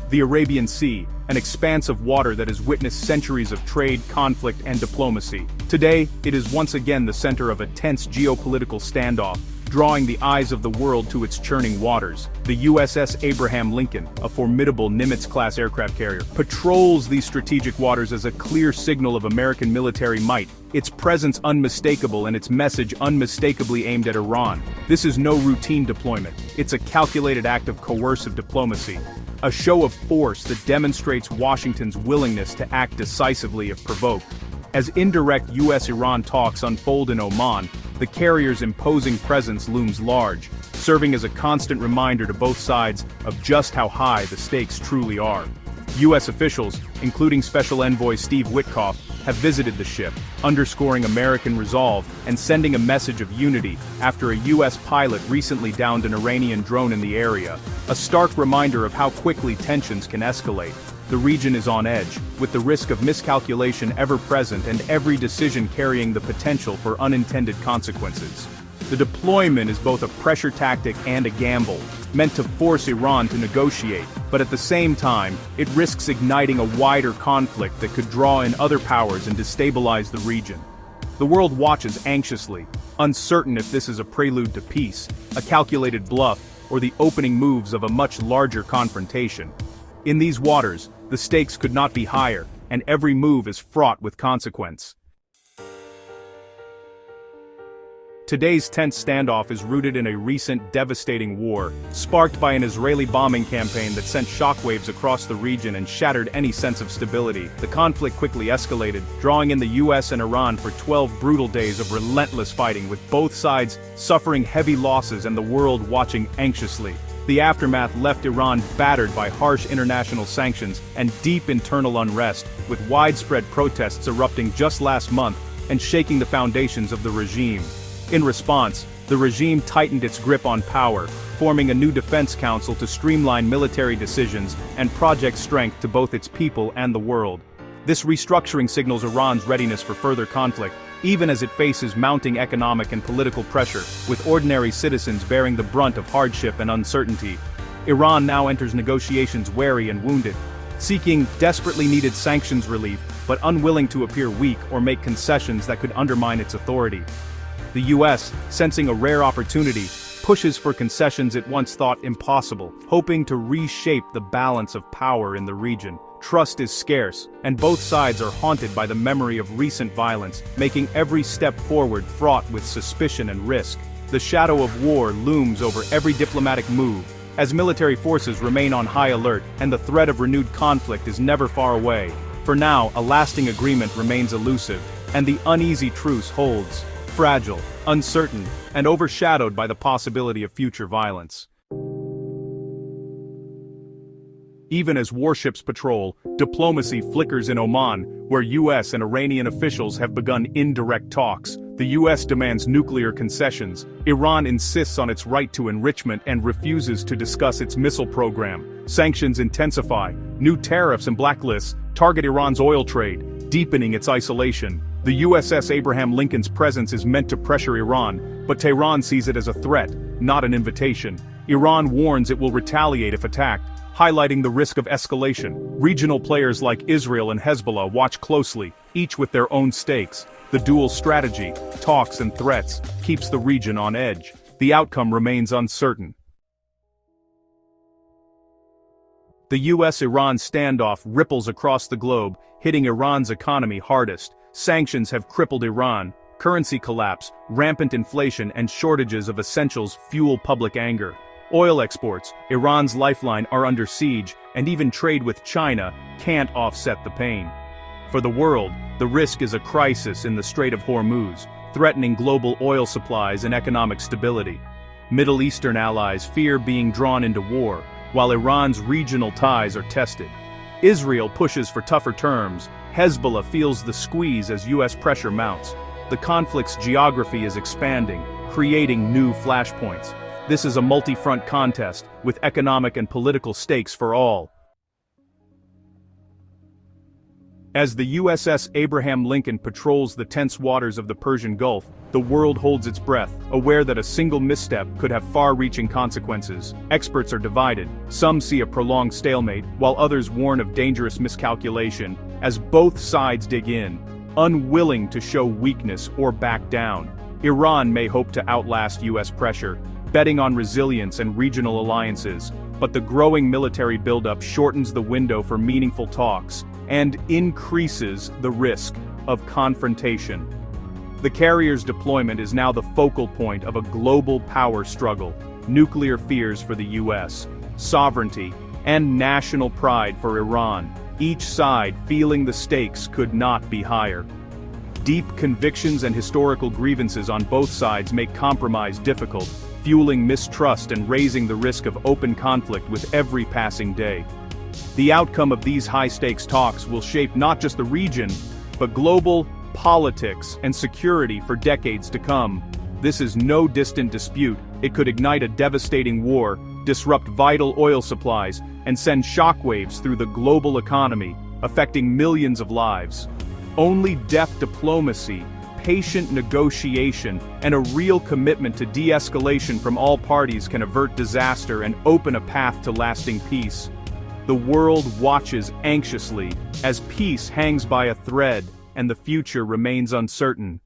The Arabian Sea, an expanse of water that has witnessed centuries of trade, conflict, and diplomacy. Today, it is once again the center of a tense geopolitical standoff, drawing the eyes of the world to its churning waters. The USS Abraham Lincoln, a formidable Nimitz-class aircraft carrier, patrols these strategic waters as a clear signal of American military might, its presence unmistakable and its message unmistakably aimed at Iran. This is no routine deployment, it's a calculated act of coercive diplomacy. A show of force that demonstrates Washington's willingness to act decisively if provoked. As indirect US-Iran talks unfold in Oman, the carrier's imposing presence looms large, serving as a constant reminder to both sides of just how high the stakes truly are. US officials, including Special Envoy Steve Witkoff, have visited the ship, underscoring American resolve and sending a message of unity after a US pilot recently downed an Iranian drone in the area, a stark reminder of how quickly tensions can escalate. The region is on edge, with the risk of miscalculation ever present and every decision carrying the potential for unintended consequences. The deployment is both a pressure tactic and a gamble, meant to force Iran to negotiate, but at the same time, it risks igniting a wider conflict that could draw in other powers and destabilize the region. The world watches anxiously, uncertain if this is a prelude to peace, a calculated bluff, or the opening moves of a much larger confrontation. In these waters, the stakes could not be higher, and every move is fraught with consequence. Today's tense standoff is rooted in a recent devastating war, sparked by an Israeli bombing campaign that sent shockwaves across the region and shattered any sense of stability. The conflict quickly escalated, drawing in the US and Iran for 12 brutal days of relentless fighting, with both sides suffering heavy losses and the world watching anxiously. The aftermath left Iran battered by harsh international sanctions and deep internal unrest, with widespread protests erupting just last month and shaking the foundations of the regime. In response, the regime tightened its grip on power, forming a new defense council to streamline military decisions and project strength to both its people and the world. This restructuring signals Iran's readiness for further conflict, even as it faces mounting economic and political pressure, with ordinary citizens bearing the brunt of hardship and uncertainty. Iran now enters negotiations wary and wounded, seeking desperately needed sanctions relief, but unwilling to appear weak or make concessions that could undermine its authority. The US, sensing a rare opportunity, pushes for concessions it once thought impossible, hoping to reshape the balance of power in the region. Trust is scarce, and both sides are haunted by the memory of recent violence, making every step forward fraught with suspicion and risk. The shadow of war looms over every diplomatic move, as military forces remain on high alert, and the threat of renewed conflict is never far away. For now, a lasting agreement remains elusive, and the uneasy truce holds. Fragile, uncertain, and overshadowed by the possibility of future violence. Even as warships patrol, diplomacy flickers in Oman, where US and Iranian officials have begun indirect talks. The US demands nuclear concessions, Iran insists on its right to enrichment and refuses to discuss its missile program. Sanctions intensify, new tariffs and blacklists target Iran's oil trade, deepening its isolation. The USS Abraham Lincoln's presence is meant to pressure Iran, but Tehran sees it as a threat, not an invitation. Iran warns it will retaliate if attacked, highlighting the risk of escalation. Regional players like Israel and Hezbollah watch closely, each with their own stakes. The dual strategy, talks and threats, keeps the region on edge. The outcome remains uncertain. The US-Iran standoff ripples across the globe, hitting Iran's economy hardest. Sanctions have crippled Iran, currency collapse, rampant inflation and shortages of essentials fuel public anger. Oil exports, Iran's lifeline, are under siege, and even trade with China can't offset the pain. For the world, the risk is a crisis in the Strait of Hormuz, threatening global oil supplies and economic stability. Middle Eastern allies fear being drawn into war, while Iran's regional ties are tested. Israel pushes for tougher terms, Hezbollah feels the squeeze as US pressure mounts. The conflict's geography is expanding, creating new flashpoints. This is a multi-front contest, with economic and political stakes for all. As the USS Abraham Lincoln patrols the tense waters of the Persian Gulf, the world holds its breath, aware that a single misstep could have far-reaching consequences. Experts are divided. Some see a prolonged stalemate, while others warn of dangerous miscalculation, as both sides dig in, unwilling to show weakness or back down. Iran may hope to outlast U.S. pressure, betting on resilience and regional alliances, but the growing military buildup shortens the window for meaningful talks and increases the risk of confrontation. The carrier's deployment is now the focal point of a global power struggle, nuclear fears for the U.S., sovereignty, and national pride for Iran, each side feeling the stakes could not be higher. Deep convictions and historical grievances on both sides make compromise difficult, fueling mistrust and raising the risk of open conflict with every passing day. The outcome of these high-stakes talks will shape not just the region, but global politics and security for decades to come. This is no distant dispute. It could ignite a devastating war, disrupt vital oil supplies, and send shockwaves through the global economy, affecting millions of lives. Only deft diplomacy, patient negotiation, and a real commitment to de-escalation from all parties can avert disaster and open a path to lasting peace. The world watches anxiously as peace hangs by a thread and the future remains uncertain.